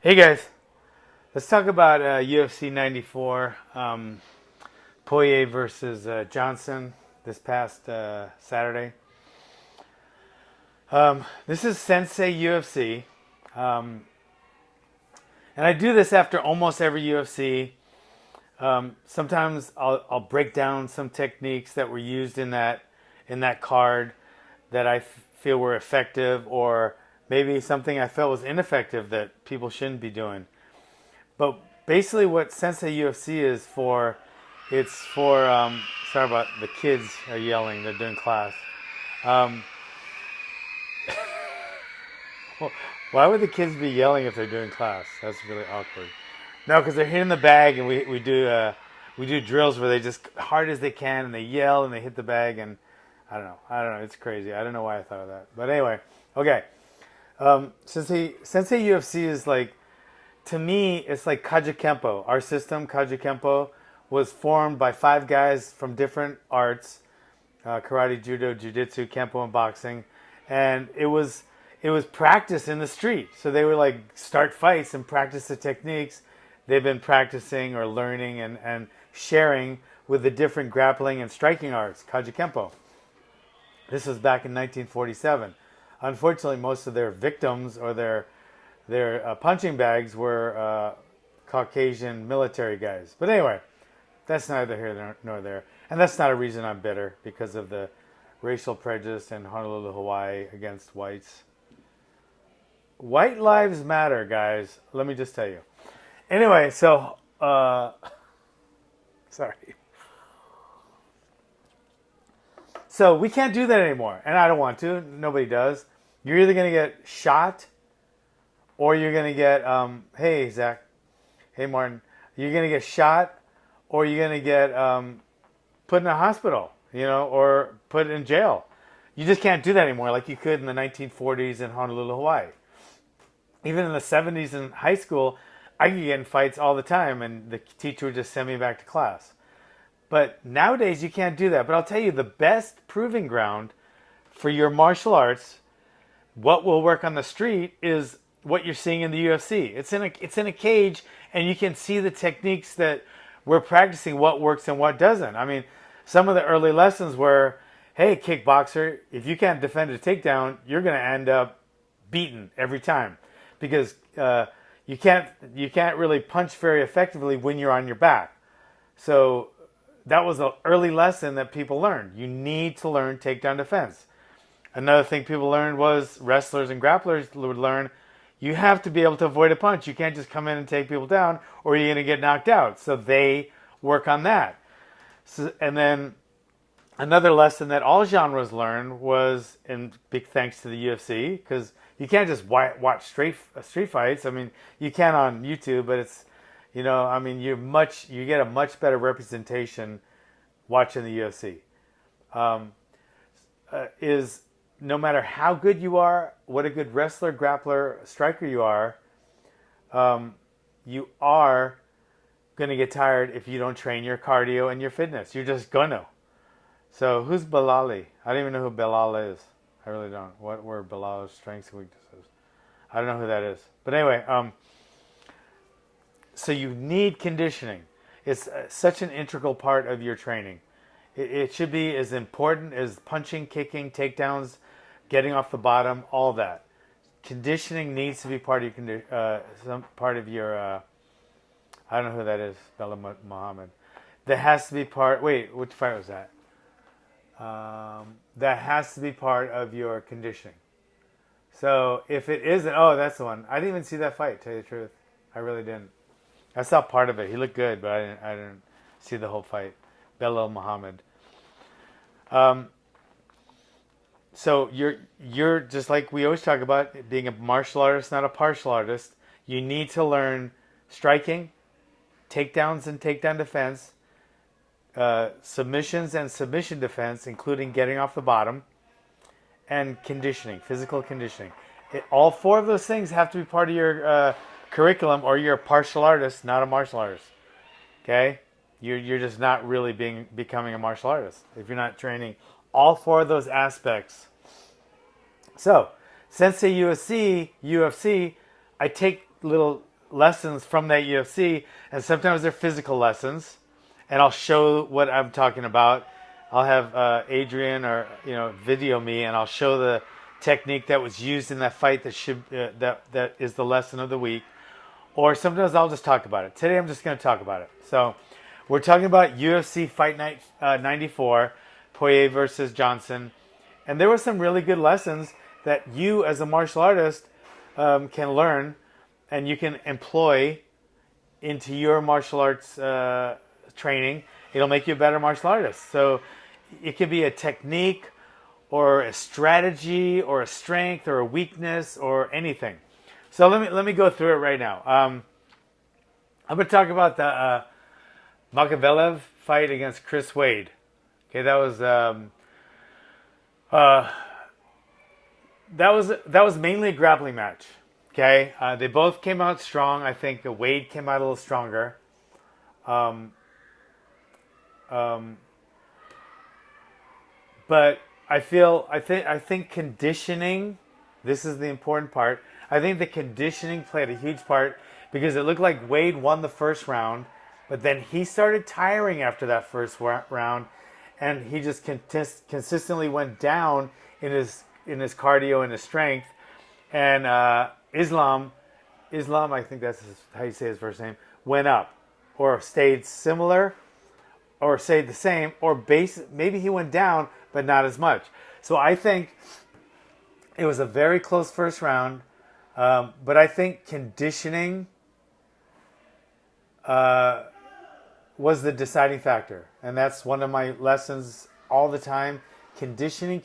Hey guys, let's talk about UFC 94, Poirier versus Johnson this past Saturday. This is Sensei UFC, and I do this after almost every UFC. Sometimes I'll break down some techniques that were used in that card that I feel were effective, or maybe something I felt was ineffective that people shouldn't be doing. But basically, what Sensei UFC is for, it's for. Sorry about the kids are yelling; they're doing class. Um, why would the kids be yelling if they're doing class? That's really awkward. No, because they're hitting the bag, and we do drills where they just hard as they can, and they yell and they hit the bag, and I don't know. It's crazy. I don't know why I thought of that, but anyway, okay. Sensei UFC is like, to me, it's like Kempo. Our system, Kempo, was formed by 5 guys from different arts: karate, judo, jiu-jitsu, kempo, and boxing, and it was practice in the street. So they would like start fights and practice the techniques they've been practicing or learning and sharing with the different grappling and striking arts, Kempo. This was back in 1947. Unfortunately, most of their victims or their punching bags were Caucasian military guys. But anyway, that's neither here nor there. And that's not a reason I'm bitter, because of the racial prejudice in Honolulu, Hawaii against whites. White lives matter, guys. Let me just tell you. Anyway, so, sorry. So we can't do that anymore. And I don't want to. Nobody does. You're either going to get shot, or you're going to get, hey, Zach. Hey, Martin. You're going to get shot, or you're going to get put in a hospital, or put in jail. You just can't do that anymore like you could in the 1940s in Honolulu, Hawaii. Even in the 70s in high school, I could get in fights all the time, and the teacher would just send me back to class. But nowadays, you can't do that. But I'll tell you, the best proving ground for your martial arts, what will work on the street, is what you're seeing in the UFC. It's in a cage, and you can see the techniques that we're practicing, what works and what doesn't. I mean, some of the early lessons were, hey, kickboxer, if you can't defend a takedown, you're going to end up beaten every time, because you can't really punch very effectively when you're on your back. So that was an early lesson that people learned. You need to learn takedown defense. Another thing people learned was, wrestlers and grapplers would learn, you have to be able to avoid a punch. You can't just come in and take people down, or you're going to get knocked out. So they work on that. So, and then another lesson that all genres learn was, and big thanks to the UFC, because you can't just watch street fights. I mean, you can on YouTube, but it's, you get a much better representation watching the UFC. Is no matter how good you are, what a good wrestler, grappler, striker you are going to get tired if you don't train your cardio and your fitness. You're just gonna. So who's Bilali? I don't even know who Bilal is. I really don't. What were Bilal's strengths and weaknesses? I don't know who that is. But anyway, so you need conditioning. It's such an integral part of your training. It should be as important as punching, kicking, takedowns, getting off the bottom, all that. Conditioning needs to be part of your I don't know who that is, Bella Muhammad. That has to be part. Wait, which fight was that? That has to be part of your conditioning. So if it isn't, that's the one. I didn't even see that fight, to tell you the truth. I really didn't. I saw part of it. He looked good, but I didn't see the whole fight. Belal Muhammad. So you're just like we always talk about, being a martial artist, not a partial artist. You need to learn striking, takedowns and takedown defense, submissions and submission defense, including getting off the bottom, and conditioning, physical conditioning. All 4 of those things have to be part of your curriculum, or you're a partial artist, not a martial artist. Okay? You're just not really becoming a martial artist if you're not training all 4 of those aspects. So, Sensei UFC, I take little lessons from that UFC, and sometimes they're physical lessons, and I'll show what I'm talking about. I'll have Adrian or video me, and I'll show the technique that was used in that fight that is the lesson of the week. Or sometimes I'll just talk about it. Today I'm just going to talk about it. So we're talking about UFC Fight Night 94, Poirier versus Johnson. And there were some really good lessons that you as a martial artist can learn and you can employ into your martial arts training. It'll make you a better martial artist. So it could be a technique or a strategy or a strength or a weakness or anything. So let me go through it right now. I'm going to talk about the Makhachev fight against Chris Wade. Okay, that was mainly a grappling match. Okay, they both came out strong. I think Wade came out a little stronger. But I think conditioning. This is the important part. I think the conditioning played a huge part because it looked like Wade won the first round, but then he started tiring after that first round, and he just consistently went down in his cardio and his strength. And Islam, I think that's how you say his first name, went up or stayed similar or stayed the same or maybe he went down, but not as much. So I think it was a very close first round. But I think conditioning was the deciding factor. And that's one of my lessons all the time. Conditioning.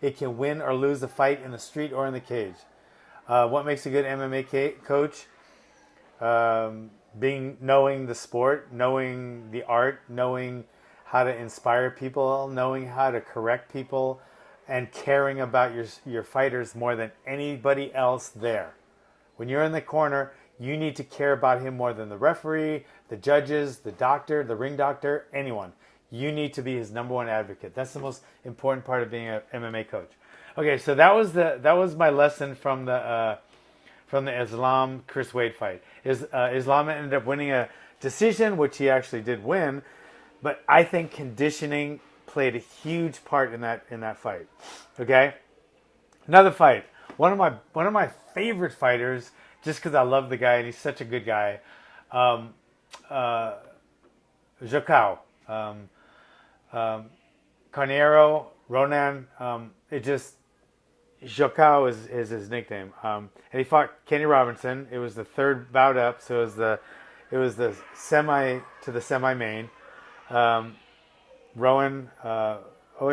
It can win or lose a fight in the street or in the cage. What makes a good MMA coach? Knowing the sport, knowing the art, knowing how to inspire people, knowing how to correct people, and caring about your fighters more than anybody else there. When you're in the corner, you need to care about him more than the referee, the judges, the doctor, the ring doctor, anyone. You need to be his number one advocate. That's the most important part of being an MMA coach. Okay, so that was my lesson from the Islam Chris Wade fight. Islam ended up winning a decision, which he actually did win, but I think conditioning played a huge part in that fight. Okay, another fight. One of my favorite fighters, just because I love the guy and he's such a good guy. João, Carneiro, Ronan. João is his nickname. And he fought Kenny Robinson. It was the third bout up, so it was the semi to the semi main. Rowan, I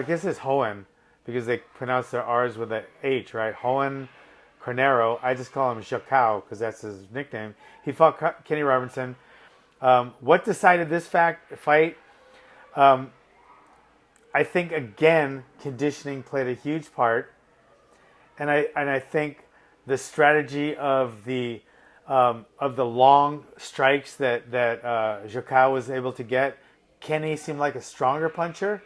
guess it's Hohen, because they pronounce their R's with an H, right? Hohen Carneiro. I just call him João because that's his nickname. He fought Kenny Robinson. What decided this fight? I think, again, conditioning played a huge part. And I think the strategy of the long strikes that João was able to get, Kenny seemed like a stronger puncher,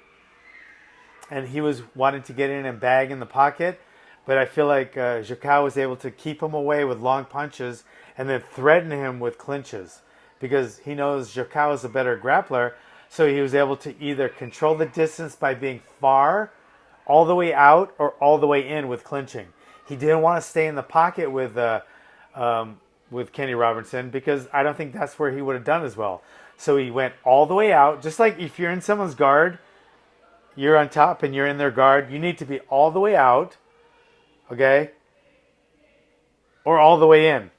and he was wanting to get in and bag in the pocket. But I feel like João was able to keep him away with long punches and then threaten him with clinches because he knows João is a better grappler. So he was able to either control the distance by being far, all the way out, or all the way in with clinching. He didn't want to stay in the pocket with Kenny Robinson because I don't think that's where he would have done as well. So he went all the way out. Just like if you're in someone's guard, you're on top and you're in their guard, you need to be all the way out, okay? Or all the way in,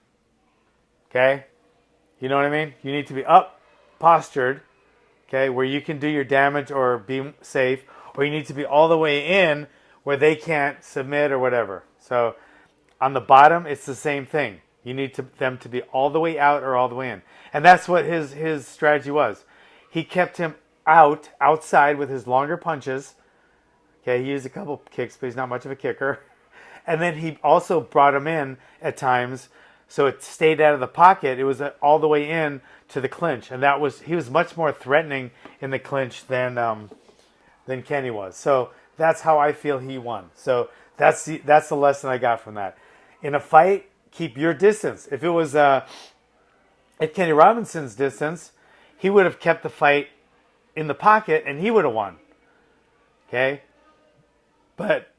okay? You know what I mean? You need to be up, postured, okay, where you can do your damage or be safe, or you need to be all the way in where they can't submit or whatever. So on the bottom, it's the same thing. You need them to be all the way out or all the way in. And that's what his strategy was. He kept him outside with his longer punches. Okay, he used a couple kicks, but he's not much of a kicker. And then he also brought him in at times, so it stayed out of the pocket. It was all the way in to the clinch, and he was much more threatening in the clinch than Kenny was. So that's how I feel he won. So that's the lesson I got from that. In a fight, keep your distance. If it was if Kenny Robinson's distance, he would have kept the fight in the pocket and he would have won. Okay? But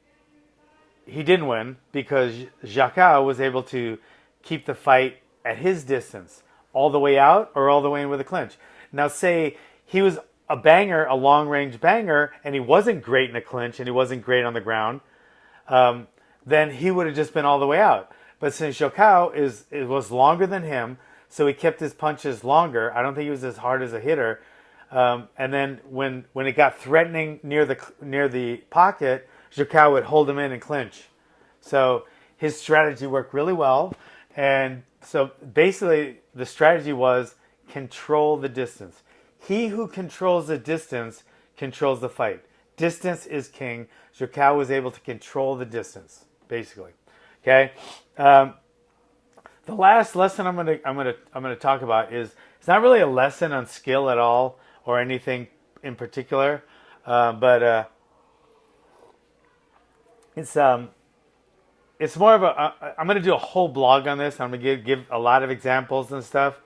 he didn't win because Jacques was able to keep the fight at his distance, all the way out or all the way in with a clinch. Now, say he was a banger, a long-range banger, and he wasn't great in a clinch and he wasn't great on the ground, then he would have just been all the way out. But since Jacques was longer than him, so he kept his punches longer. I don't think he was as hard as a hitter. And then when it got threatening near the pocket, Jacques would hold him in and clinch. So his strategy worked really well. And so basically the strategy was control the distance. He who controls the distance controls the fight. Distance is king. Jacques was able to control the distance, basically. Okay. The last lesson I'm gonna talk about is, it's not really a lesson on skill at all or anything in particular, but it's more of a. I'm gonna do a whole blog on this. I'm gonna give a lot of examples and stuff.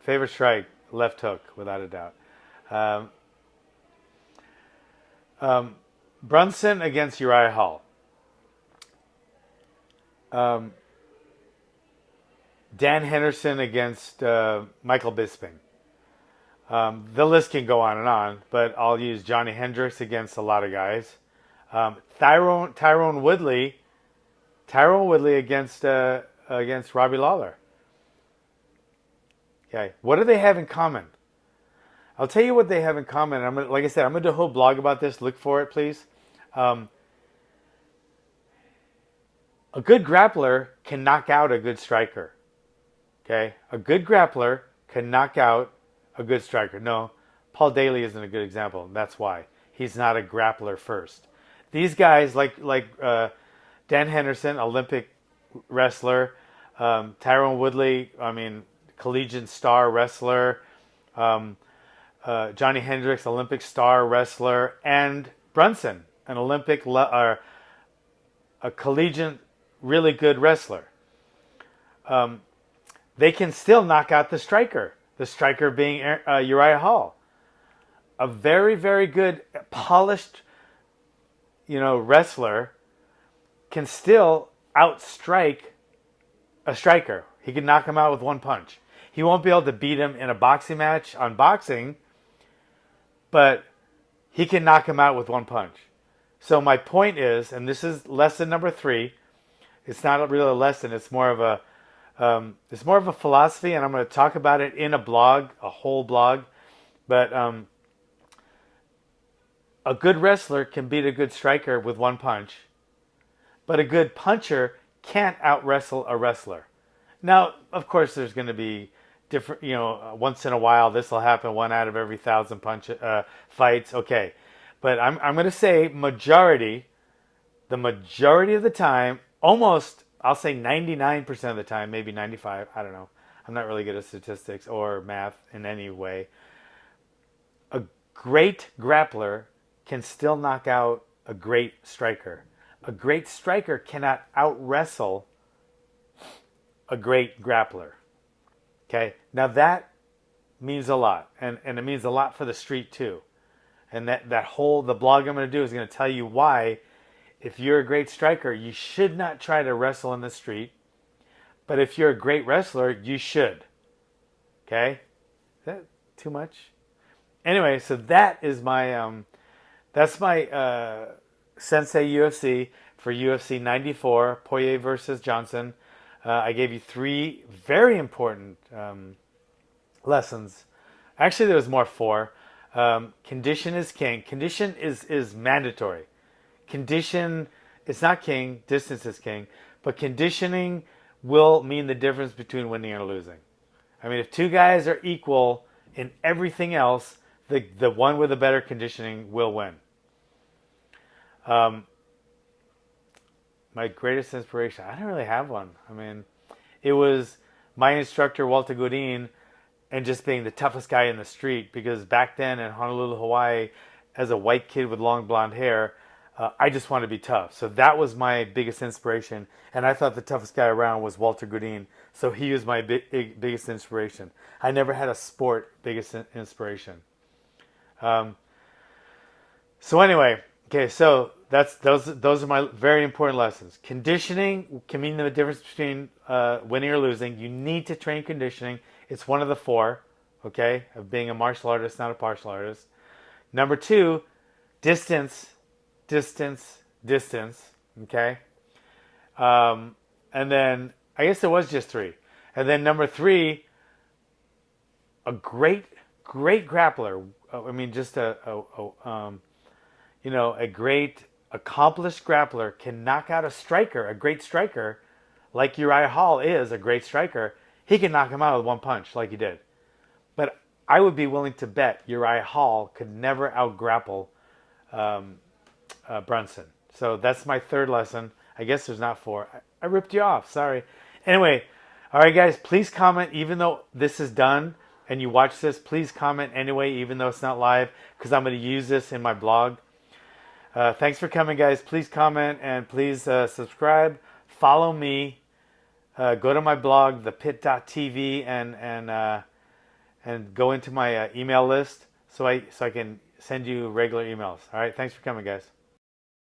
Favorite strike, left hook, without a doubt. Brunson against Uriah Hall. Dan Henderson against Michael Bisping. The list can go on and on, but I'll use Johnny Hendricks against a lot of guys. Tyrone Woodley against Robbie Lawler. Okay, what do they have in common? I'll tell you what they have in common. Like I said, I'm going to do a whole blog about this. Look for it, please. A good grappler can knock out a good striker. Okay? A good grappler can knock out a good striker. No, Paul Daly isn't a good example. That's why. He's not a grappler first. These guys, like Dan Henderson, Olympic wrestler, Tyrone Woodley, collegiate star wrestler, Johnny Hendricks, Olympic star wrestler, and Brunson, an Olympic a collegiate really good wrestler. They can still knock out the striker being Uriah Hall, a very, very good, polished, wrestler, can still outstrike a striker. He can knock him out with one punch. He won't be able to beat him in a boxing match on boxing, but he can knock him out with one punch. So my point is, and this is lesson number 3, it's not really a lesson, it's more of a philosophy, and I'm going to talk about it in a blog, a whole blog. But a good wrestler can beat a good striker with one punch, but a good puncher can't out-wrestle a wrestler. Now, of course, there's going to be different, once in a while, this will happen, 1 out of every 1,000 fights, okay. But I'm going to say the majority of the time, almost, I'll say 99% of the time, maybe 95, I don't know. I'm not really good at statistics or math in any way. A great grappler can still knock out a great striker. A great striker cannot out-wrestle a great grappler. Okay? Now that means a lot. And it means a lot for the street too. And the blog I'm going to do is going to tell you why, if you're a great striker, you should not try to wrestle in the street. But if you're a great wrestler, you should. Okay? Is that too much? Anyway, so that is my that's my Sensei UFC for UFC 94, Poirier versus Johnson. I gave you 3 very important lessons. Actually, there was more, 4. Condition is king. Condition is mandatory. Condition is not king. Distance is king. But conditioning will mean the difference between winning and losing. If 2 guys are equal in everything else, the one with the better conditioning will win. My greatest inspiration, I don't really have one. It was my instructor, Walter Godin, and just being the toughest guy in the street, because back then in Honolulu, Hawaii, as a white kid with long blonde hair, I just want to be tough. So that was my biggest inspiration. And I thought the toughest guy around was Walter Godin. So he was my biggest inspiration. I never had a sport biggest inspiration. So anyway, okay, so those are my very important lessons. Conditioning can mean the difference between winning or losing. You need to train conditioning. It's one of the four, okay, of being a martial artist, not a partial artist. Number two, distance, okay. And then I guess it was just three. And then number three, a great grappler. I mean, just a great accomplished grappler can knock out a striker, a great striker, like Uriah Hall is a great striker. He can knock him out with one punch like he did. But I would be willing to bet Uriah Hall could never out-grapple Brunson. So that's my third lesson. I guess there's not four. I ripped you off. Sorry. Anyway, all right, guys, please comment. Even though this is done and you watch this, please comment anyway, even though it's not live, because I'm going to use this in my blog. Thanks for coming, guys. Please comment and please subscribe. Follow me. Go to my blog, thepit.tv, and go into my email list so I can send you regular emails. All right. Thanks for coming, guys.